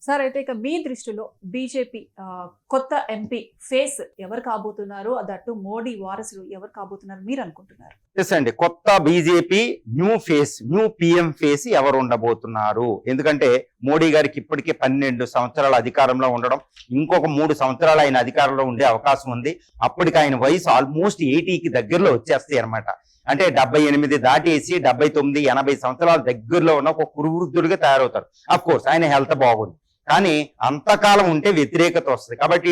Sir అయితే ఇక మీ దృష్టిలో బీజేపీ కొత్త ఎంపీ ఫేస్ ఎవరు కాబోతున్నారు, దట్టు మోడీ వారసులు ఎవరు కాబోతున్నారు మీరు అనుకుంటున్నారు? ఎస్ అండి, కొత్త BJP new face, new PM face ఎవరు ఉండబోతున్నారు? ఎందుకంటే మోడీ గారికి ఇప్పటికే 12 సంవత్సరాల అధికారంలో ఉండడం, ఇంకొక 3 సంవత్సరాలు ఆయన అధికారంలో ఉండే అవకాశం ఉంది. అప్పటికి ఆయన వయసు ఆల్మోస్ట్ 80కి దగ్గరలో వచ్చేస్తాయి అనమాట. అంటే 78 దాటేసి 79, 80 సంవత్సరాల దగ్గరలో ఉన్న ఒక కురువృద్ధుడిగా తయారవుతారు. అఫ్ కోర్స్ ఆయన హెల్త్ బాగుంది, కానీ అంతకాలం ఉంటే వ్యతిరేకత వస్తుంది. కాబట్టి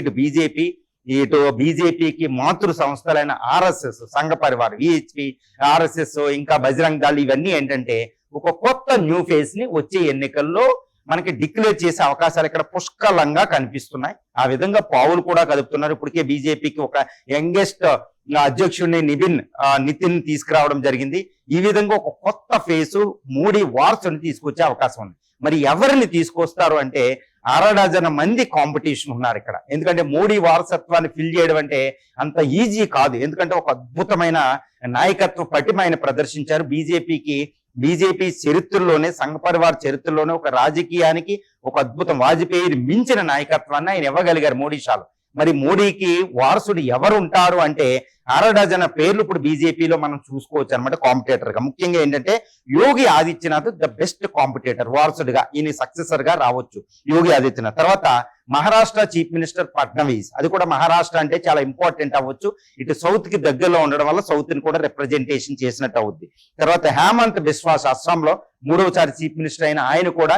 ఇటు బీజేపీకి మాతృ సంస్థలైన ఆర్ఎస్ఎస్, సంఘ పరివార్, విహెచ్పి, ఆర్ఎస్ఎస్, ఇంకా బజరంగ్ దళ్, ఇవన్నీ ఏంటంటే ఒక కొత్త న్యూ ఫేస్ ని వచ్చే ఎన్నికల్లో మనకి డిక్లేర్ చేసే అవకాశాలు ఇక్కడ పుష్కలంగా కనిపిస్తున్నాయి. ఆ విధంగా పావులు కూడా కదుపుతున్నారు. ఇప్పటికే బీజేపీకి ఒక యంగెస్ట్ అధ్యక్షుడిని నితిన్ తీసుకురావడం జరిగింది. ఈ విధంగా ఒక కొత్త ఫేసు మోడీ వారసుని తీసుకొచ్చే అవకాశం ఉంది. మరి ఎవరిని తీసుకొస్తారు అంటే అరడజన మంది కాంపిటీషన్ ఉన్నారు ఇక్కడ. ఎందుకంటే మోడీ వారసత్వాన్ని ఫిల్ చేయడం అంటే అంత ఈజీ కాదు. ఎందుకంటే ఒక అద్భుతమైన నాయకత్వ పటిమ ఆయన ప్రదర్శించారు. బీజేపీ చరిత్రలోనే, సంఘ పరివార్ చరిత్రలోనే ఒక రాజకీయానికి ఒక అద్భుతం, వాజ్పేయి మించిన నాయకత్వాన్ని ఆయన ఇవ్వగలిగారు మోడీ షాలు. మరి మోడీకి వారసుడు ఎవరు ఉంటారు అంటే అరడజన పేర్లు ఇప్పుడు బీజేపీలో మనం చూసుకోవచ్చు అనమాట కాంపిటేటర్ గా. ముఖ్యంగా ఏంటంటే Yogi Adityanath the best competitor, వారసుడిగా ఈయన సక్సెసర్ గా రావచ్చు యోగి ఆదిత్యనాథ్. తర్వాత మహారాష్ట్ర చీఫ్ మినిస్టర్ ఫడ్నవీస్, అది కూడా మహారాష్ట్ర అంటే చాలా ఇంపార్టెంట్ అవ్వచ్చు. ఇటు సౌత్ కి దగ్గరలో ఉండడం వల్ల సౌత్ ని కూడా రిప్రజెంటేషన్ చేసినట్టు అవుద్ది. తర్వాత హేమంత్ బిశ్వాస్ అస్సాంలో 3వసారి చీఫ్ మినిస్టర్ అయిన ఆయన కూడా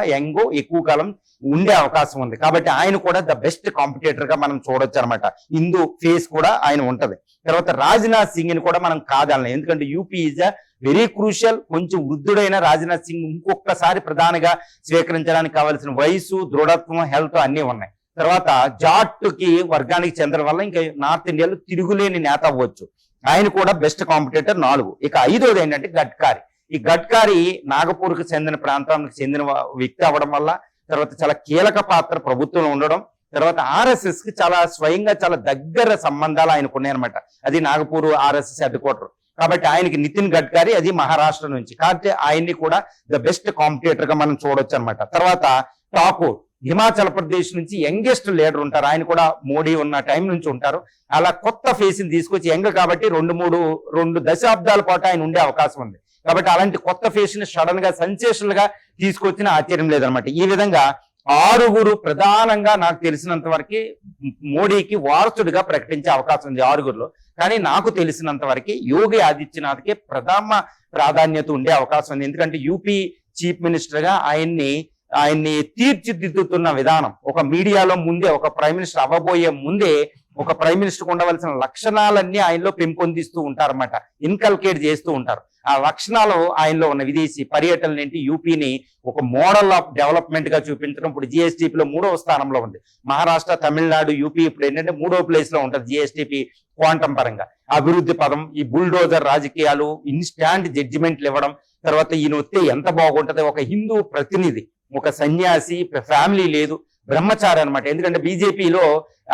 ఎక్కువ కాలం ఉండే అవకాశం ఉంది. కాబట్టి ఆయన కూడా ద బెస్ట్ కాంపిటేటర్ గా మనం చూడొచ్చు అనమాట. హిందూ ఫేస్ కూడా ఆయన ఉంటది. తర్వాత రాజ్నాథ్ సింగ్ ని కూడా మనం కాదనలేం, ఎందుకంటే UP is a very crucial. కొంచెం వృద్ధుడైన రాజ్నాథ్ సింగ్ ఇంకొకసారి ప్రధానిగా స్వీకరించడానికి కావాల్సిన వయసు, దృఢత్వం, హెల్త్ అన్ని ఉన్నాయి. తర్వాత జాట్ కి వర్గానికి చెందడం వల్ల ఇంకా నార్త్ ఇండియాలో తిరుగులేని నేత అవ్వచ్చు. ఆయన కూడా బెస్ట్ కాంపిటేటర్ 4. ఇక 5వది ఏంటంటే గడ్కారీ. ఈ గడ్కారీ నాగపూర్కి చెందిన ప్రాంతానికి చెందిన వ్యక్తి అవ్వడం వల్ల, తర్వాత చాలా కీలక పాత్ర ప్రభుత్వంలో ఉండడం, తర్వాత ఆర్ఎస్ఎస్ కి స్వయంగా చాలా దగ్గర సంబంధాలు ఆయనకు ఉన్నాయన్నమాట. అది నాగపూర్ ఆర్ఎస్ఎస్ హెడ్ క్వార్టర్. కాబట్టి ఆయనకి నితిన్ గడ్కరీ, అది మహారాష్ట్ర నుంచి. కాబట్టి ఆయన్ని కూడా ద బెస్ట్ కాంపిటేటర్ గా మనం చూడొచ్చు అనమాట. తర్వాత ఠాకూర్, హిమాచల్ ప్రదేశ్ నుంచి యంగెస్ట్ లీడర్ ఉంటారు. ఆయన కూడా మోడీ ఉన్న టైం నుంచి ఉంటారు. అలా కొత్త ఫేస్ ని తీసుకొచ్చి యంగ్ కాబట్టి 2 దశాబ్దాల పాటు ఆయన ఉండే అవకాశం ఉంది. కాబట్టి అలాంటి కొత్త ఫేస్ ని సడన్ గా సెన్సేషనల్ గా తీసుకొచ్చిన ఆశ్చర్యం లేదనమాట. ఈ విధంగా 6 ప్రధానంగా నాకు తెలిసినంత వరకు మోడీకి వారసుడిగా ప్రకటించే అవకాశం ఉంది 6లో. కానీ నాకు తెలిసినంత వరకు యోగి ఆదిత్యనాథ్కి ప్రథమ ప్రాధాన్యత ఉండే అవకాశం ఉంది. ఎందుకంటే యూపీ చీఫ్ మినిస్టర్ గా ఆయన్ని తీర్చిదిద్దుతున్న విధానం, ఒక మీడియాలో ముందే, ఒక ప్రైమ్ మినిస్టర్ అవ్వబోయే ముందే ఒక ప్రైమ్ మినిస్టర్ ఉండవలసిన లక్షణాలన్నీ ఆయనలో పెంపొందిస్తూ ఉంటారన్నమాట, ఇన్కల్కేట్ చేస్తూ ఉంటారు. ఆ లక్షణాలు ఆయనలో ఉన్న విదేశీ పర్యటనలు ఏంటి, యూపీని ఒక మోడల్ ఆఫ్ డెవలప్మెంట్ గా చూపించడం. ఇప్పుడు జిఎస్టిపిలో 3వ స్థానంలో ఉంది. మహారాష్ట్ర, తమిళనాడు, యూపీ ఇప్పుడు ఏంటంటే 3వ ప్లేస్ లో ఉంటుంది జిఎస్టిపి క్వాంటం పరంగా. అభివృద్ధి పదం, ఈ బుల్డోజర్ రాజకీయాలు, ఇన్స్టాంట్ జడ్జిమెంట్లు ఇవ్వడం, తర్వాత ఈయన వస్తే ఎంత బాగుంటది. ఒక హిందూ ప్రతినిధి, ఒక సన్యాసి, ఫ్యామిలీ లేదు, బ్రహ్మచారి అనమాట. ఎందుకంటే బీజేపీలో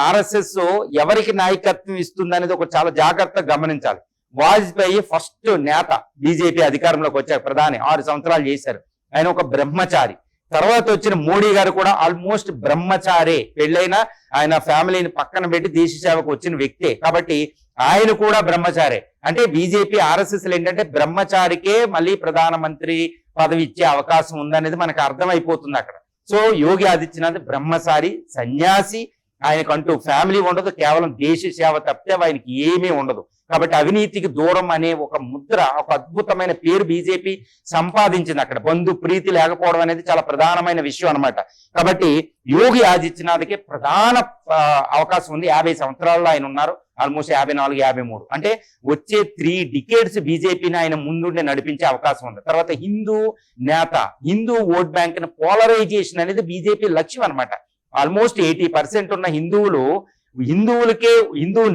ఆర్ఎస్ఎస్ ఎవరికి నాయకత్వం ఇస్తుంది అనేది ఒక చాలా జాగ్రత్తగా గమనించాలి. వాజ్పేయి ఫస్ట్ నేత బీజేపీ అధికారంలోకి వచ్చారు, ప్రధాని 6 సంవత్సరాలు చేశారు. ఆయన ఒక బ్రహ్మచారి. తర్వాత వచ్చిన మోడీ గారు కూడా ఆల్మోస్ట్ బ్రహ్మచారే, పెళ్ళైనా ఆయన ఫ్యామిలీని పక్కన పెట్టి దేశ సేవకు వచ్చిన వ్యక్తే. కాబట్టి ఆయన కూడా బ్రహ్మచారే. అంటే బీజేపీ ఆర్ఎస్ఎస్ ఏంటంటే బ్రహ్మచారికే మళ్ళీ ప్రధానమంత్రి పదవి ఇచ్చే అవకాశం ఉందనేది మనకు అర్థమైపోతుంది అక్కడ. సో యోగి ఆదిత్యనాథ్ బ్రహ్మచారి, సన్యాసి, ఆయనకంటూ ఫ్యామిలీ ఉండదు, కేవలం దేశ సేవ తప్పితే ఆయనకి ఏమీ ఉండదు. కాబట్టి అవినీతికి దూరం అనే ఒక ముద్ర, ఒక అద్భుతమైన పేరు బీజేపీ సంపాదించింది అక్కడ. బంధు ప్రీతి లేకపోవడం అనేది చాలా ప్రధానమైన విషయం అనమాట. కాబట్టి యోగి ఆదిత్యనాథ్కి ప్రధాన అవకాశం ఉంది. 50 సంవత్సరాల్లో ఆయన ఉన్నారు, ఆల్మోస్ట్ 54, 53. అంటే వచ్చే 3 డికేడ్స్ బీజేపీని ఆయన ముందుండి నడిపించే అవకాశం ఉంది. తర్వాత హిందూ నేత, హిందూ ఓట్ బ్యాంక్ పోలరైజేషన్ అనేది బీజేపీ లక్ష్యం అనమాట. ఆల్మోస్ట్ 80% ఉన్న హిందూ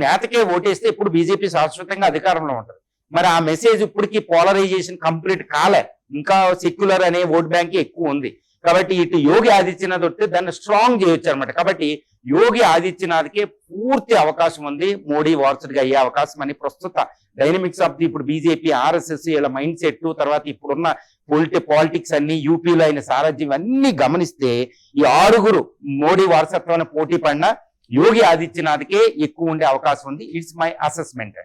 నేతకే ఓటేస్తే ఇప్పుడు బీజేపీ శాశ్వతంగా అధికారంలో ఉంటుంది. మరి ఆ మెసేజ్ ఇప్పటికీ పోలరైజేషన్ కంప్లీట్ కాలే, ఇంకా సెక్యులర్ అనే ఓట్ బ్యాంక్ ఎక్కువ ఉంది. కాబట్టి ఇటు యోగి ఆదిత్యనాథ్ వస్తే దాన్ని స్ట్రాంగ్ చేయొచ్చు అనమాట. కాబట్టి యోగి ఆదిత్యనాథ్కే పూర్తి అవకాశం ఉంది మోడీ వారసుడిగా అయ్యే అవకాశం అని ప్రస్తుత డైనమిక్స్ ఆఫ్ ది ఇప్పుడు బీజేపీ ఆర్ఎస్ఎస్ వీళ్ళ మైండ్ సెట్ తర్వాత ఇప్పుడున్న పాలిటిక్స్ అన్ని యూపీలో అయిన సారథ్యం అన్ని గమనిస్తే ఈ 6 మోడీ వారసత్వాన్ని పోటీ పడిన యోగి ఆదిత్యనాథ్కే ఎక్కువ ఉండే అవకాశం ఉంది. It's my assessment.